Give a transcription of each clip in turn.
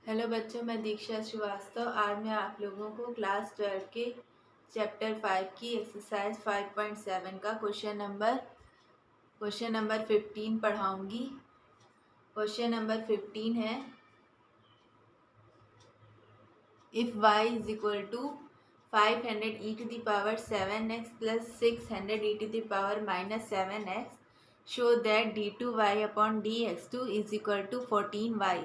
Hello बच्चों, मैं दीक्षा श्रीवास्तव। आज मैं आप लोगों को क्लास 12 के चैप्टर 5 की एक्सरसाइज 5.7 का क्वेश्चन नंबर 15 पढ़ाऊंगी। क्वेश्चन नंबर 15 है, if y is equal to 500 e to the power 7x plus 600 e to the power minus 7x show that d2y upon dx2 is equal to 14y।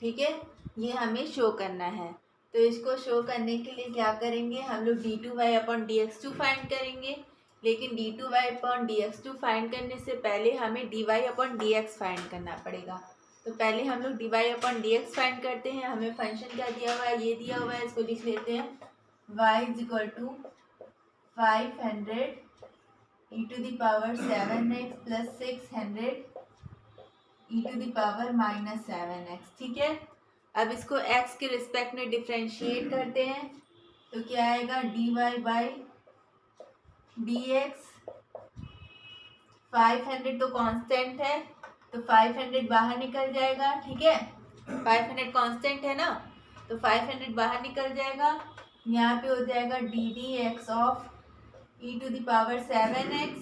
ठीक है, ये हमें show करना है। तो इसको शो करने के लिए क्या करेंगे, हम लोग d2y अपॉन dx2 फाइंड करेंगे। लेकिन d2y अपॉन dx2 फाइंड करने से पहले हमें dy अपॉन dx फाइंड करना पड़ेगा। तो पहले हम लोग dy अपॉन dx फाइंड करते हैं। हमें फंक्शन क्या दिया हुआ है, ये दिया हुआ है, इसको लिख लेते हैं। y is equal to 500 e to the power 7x plus 600 e to the power minus 7x। ठीक है, अब इसको x के रिस्पेक्ट में डिफ्रेंशिएट करते हैं तो क्या आएगा, dy बाई dx। 500 तो कांस्टेंट है तो 500 बाहर निकल जाएगा। ठीक है, 500 कांस्टेंट है ना, तो 500 बाहर निकल जाएगा। यहाँ पे हो जाएगा d d x of e to the power 7x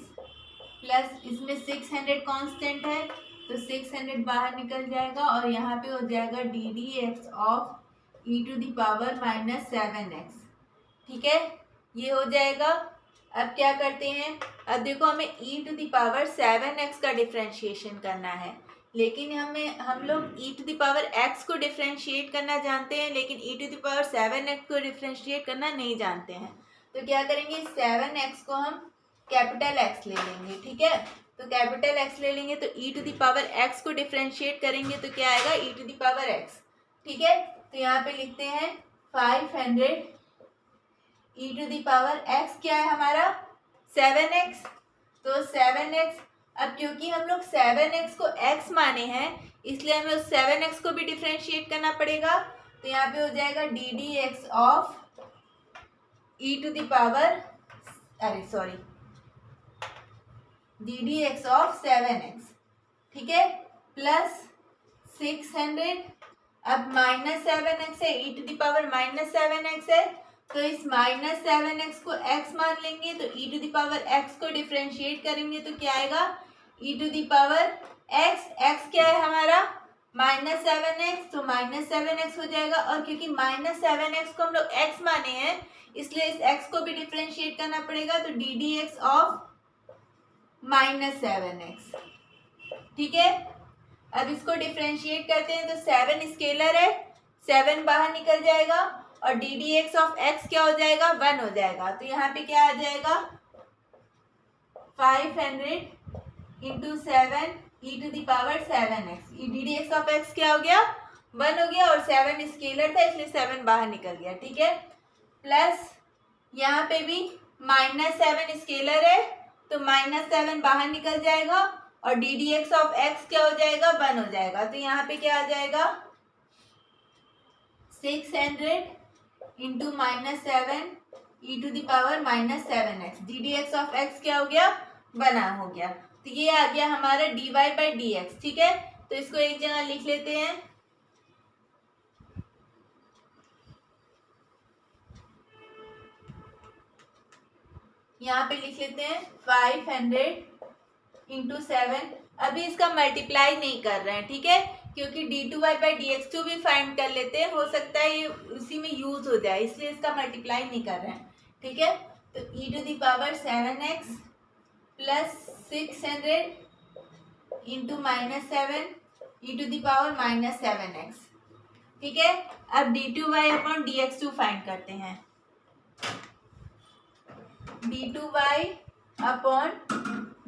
plus इसमें 600 कांस्टेंट है तो 600 बाहर निकल जाएगा और यहाँ पे हो जाएगा d d x of e to the power minus 7x। ठीक है, ये हो जाएगा। अब क्या करते हैं, अब देखो हमें e to the power 7x का डिफ्रेंशिएशन करना है, लेकिन हम लोग e to the power x को डिफ्रेंशिएट करना जानते हैं, लेकिन e to the power 7x को डिफ्रेंशिएट करना नहीं जानते हैं। तो क्या करेंगे, 7x को हम कैपिटल X ले लेंगे। ठीक है, तो कैपिटल X ले लेंगे तो e to the power x को डिफ्रेंशिएट करेंगे तो क्या आएगा, e to the power x। ठीक है, तो यहाँ पे लिखते हैं 500 e to the power x क्या है हमारा 7x, तो 7x। अब क्योंकि हम लोग 7x को x माने हैं इसलिए हमें उस 7x को भी डिफ्रेंशिएट करना पड़ेगा। तो यहाँ पे हो जाएगा d d x of e to the power d d x of 7x। ठीक है, प्लस 600। अब माइनस 7x है, e to the power minus 7x है तो इस माइनस 7x को x मान लेंगे तो e to the power x को डिफ्रेंशिएट करेंगे तो क्या आएगा, e to the power x। x क्या है हमारा माइनस 7x, तो माइनस 7x हो जाएगा। और क्योंकि माइनस 7x को हम लोग x माने हैं इसलिए इस x को भी डिफ्रेंशिएट करना पड़ेगा तो D d x of minus 7x। ठीक है, अब इसको डिफ्रेंशिएट करते हैं तो 7 स्केलर है, 7 बाहर निकल जाएगा और D d x of x क्या हो जाएगा, 1 हो जाएगा। तो यहाँ पे क्या आ जाएगा, 500 into 7 e to the power 7x। D d x of x क्या हो गया, 1 हो गया और 7 स्केलर था इसलिए 7 बाहर निकल गया। ठीक है, प्लस यहाँ पे भी माइनस 7 स्केलर है तो माइनस 7 बाहर निकल जाएगा और D d x of x क्या हो जाएगा, 1 हो जाएगा। तो यहाँ पे क्या आ जाएगा, 600 into minus 7 e to the power minus 7x। D d x of x क्या हो गया, 1 हो गया। तो ये आ गया हमारा dy बाई डी एक्स। ठीक है, तो इसको एक जगह लिख लेते हैं। यहाँ पे लिख लेते हैं 500 इंटू 7। अभी इसका मल्टीप्लाई नहीं कर रहे हैं, ठीक है, क्योंकि d2y बाई dx2 भी फाइंड कर लेते हैं, हो सकता है ये उसी में यूज हो जाए इसलिए इसका मल्टीप्लाई नहीं कर रहे हैं। ठीक है, तो e to the power 7x plus 600 into minus 7 e to the power minus 7x। ठीक है, अब d2y अपॉन dx2 फाइंड करते हैं। d2y अपॉन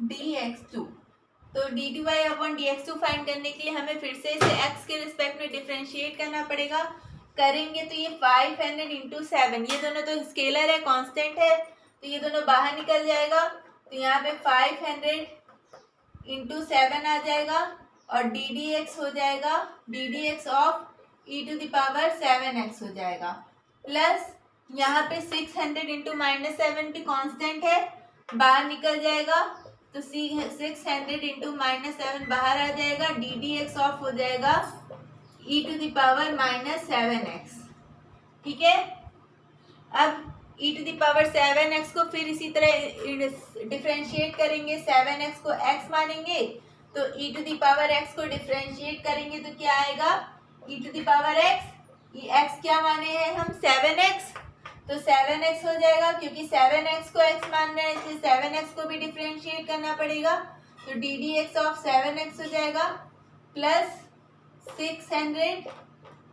dx2, तो d2y अपॉन dx2 फाइंड करने के लिए हमें फिर से इसे x के रिस्पेक्ट में डिफ्रेंशिएट करना पड़ेगा। करेंगे तो ये 500 इंटू 7, ये दोनों तो स्केलर है, कांस्टेंट है, तो ये दोनों बाहर निकल जाएगा। तो यहाँ पे 500 इंटू 7 आ जाएगा और डी डी एक्स हो जाएगा, d d x of e to the power 7x हो जाएगा। प्लस यहाँ पे 600 इंटू माइनस 7 भी कांस्टेंट है, बाहर निकल जाएगा तो 600 इंटू माइनस 7 बाहर आ जाएगा, डी डी एक्स ऑफ हो जाएगा e to the power -7x, ठीक है। अब e to the power 7x को फिर इसी तरह डिफ्रेंशिएट करेंगे, 7x को x मानेंगे तो e to the power x को डिफ्रेंशिएट करेंगे तो क्या आएगा, e to the power x, ये x क्या माने हैं हम 7x, तो 7x हो जाएगा, क्योंकि 7x को x मान रहे हैं इसलिए 7x को भी डिफ्रेंशिएट करना पड़ेगा, तो D d x of 7x हो जाएगा plus 600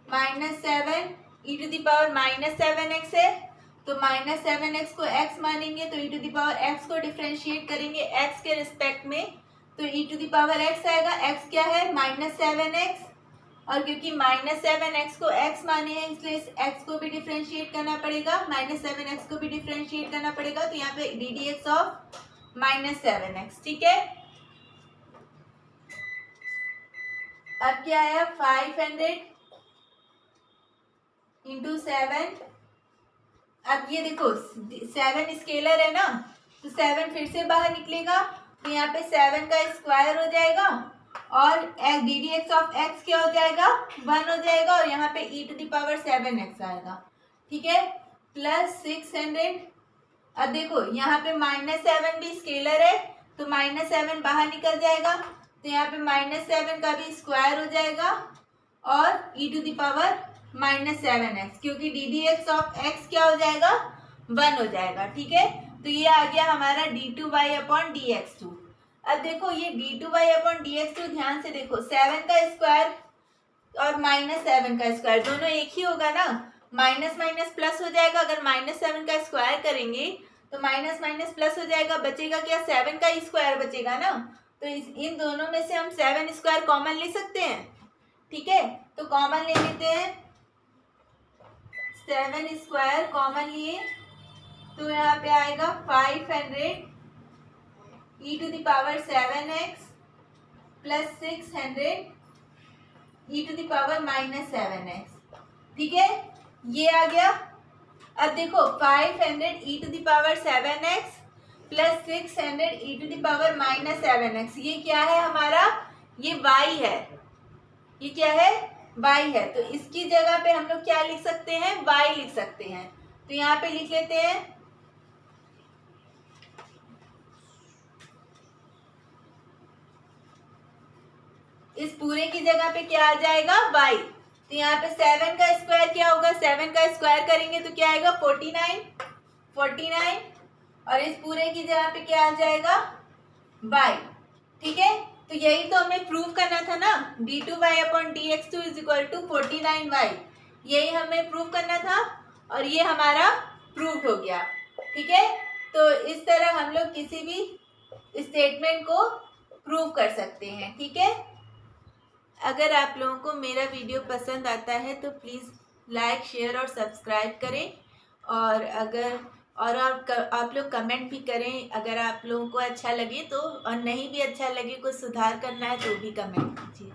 minus 7 e to the power -7x है, तो -7x को x मानेंगे तो e to the power x को डिफ्रेंशिएट करेंगे x के रिस्पेक्ट में, तो e to the power x आएगा, x क्या है -7x, और क्योंकि -7x को x माने हैं इसलिए इस x को भी डिफ्रेंशिएट करना पड़ेगा, -7x को भी डिफ्रेंशिएट करना पड़ेगा, तो यहाँ पे D d x of -7x, ठीक है। अब क्या आया 500 इंटू 7, अब ये देखो 7 स्केलर है ना, तो 7 फिर से बाहर निकलेगा, तो यहाँ पे 7 का स्क्वायर हो जाएगा और D d x of x क्या हो जाएगा 1 हो जाएगा, और यहाँ पे e to the power 7x आएगा, ठीक है, प्लस 600। अब देखो यहाँ पे -7 भी स्केलर है तो -7 बाहर निकल जाएगा, तो यहाँ पे -7 का भी स्क्वायर हो जाएगा और e to the power -7x, क्योंकि D d x of x क्या हो जाएगा 1 हो जाएगा, ठीक है। तो ये आ गया हमारा d2y अपॉन dx2। अब देखो ये d2y अपॉन dx2, ध्यान से देखो 7 का स्क्वायर और -7 का स्क्वायर दोनों एक ही होगा ना, माइनस माइनस प्लस हो जाएगा, अगर -7 का स्क्वायर करेंगे तो माइनस माइनस प्लस हो जाएगा, बचेगा क्या 7 का स्क्वायर बचेगा ना, तो इन दोनों में से हम 7 स्क्वायर कॉमन ले सकते हैं, ठीक है, तो कॉमन ले लेते हैं, 7 स्क्वायर कॉमन लिए तो यहाँ पे आएगा 500 e to the power 7x plus 600 e to the power -7x, ठीक है, ये आ गया। अब देखो 500 e to the power 7x plus 600 e to the power -7x, ये क्या है हमारा, ये y है, ये क्या है y है, तो इसकी जगह पे हम लोग क्या लिख सकते हैं y लिख सकते हैं, तो यहाँ पे लिख लेते हैं इस पूरे की जगह पे क्या आ जाएगा y, तो यहाँ पे 7 का स्क्वायर क्या होगा, 7 का स्क्वायर करेंगे तो क्या आएगा 49 और इस पूरे की जगह पे क्या आ जाएगा y, ठीक है। तो यही तो हमें प्रूव करना था ना, d2y upon dx2 is equal to 49y, यही हमें प्रूव करना था और ये हमारा प्रूव हो गया, ठीक है। तो इस तरह हम लोग किसी भी स्टेटमेंट को प्रूव कर सकते हैं, ठीक है। अगर आप लोगों को मेरा वीडियो पसंद आता है तो प्लीज़ लाइक शेयर और सब्सक्राइब करें, और आप लोग कमेंट भी करें, अगर आप लोगों को अच्छा लगे तो, और नहीं भी अच्छा लगे कुछ सुधार करना है तो भी कमेंट कीजिए।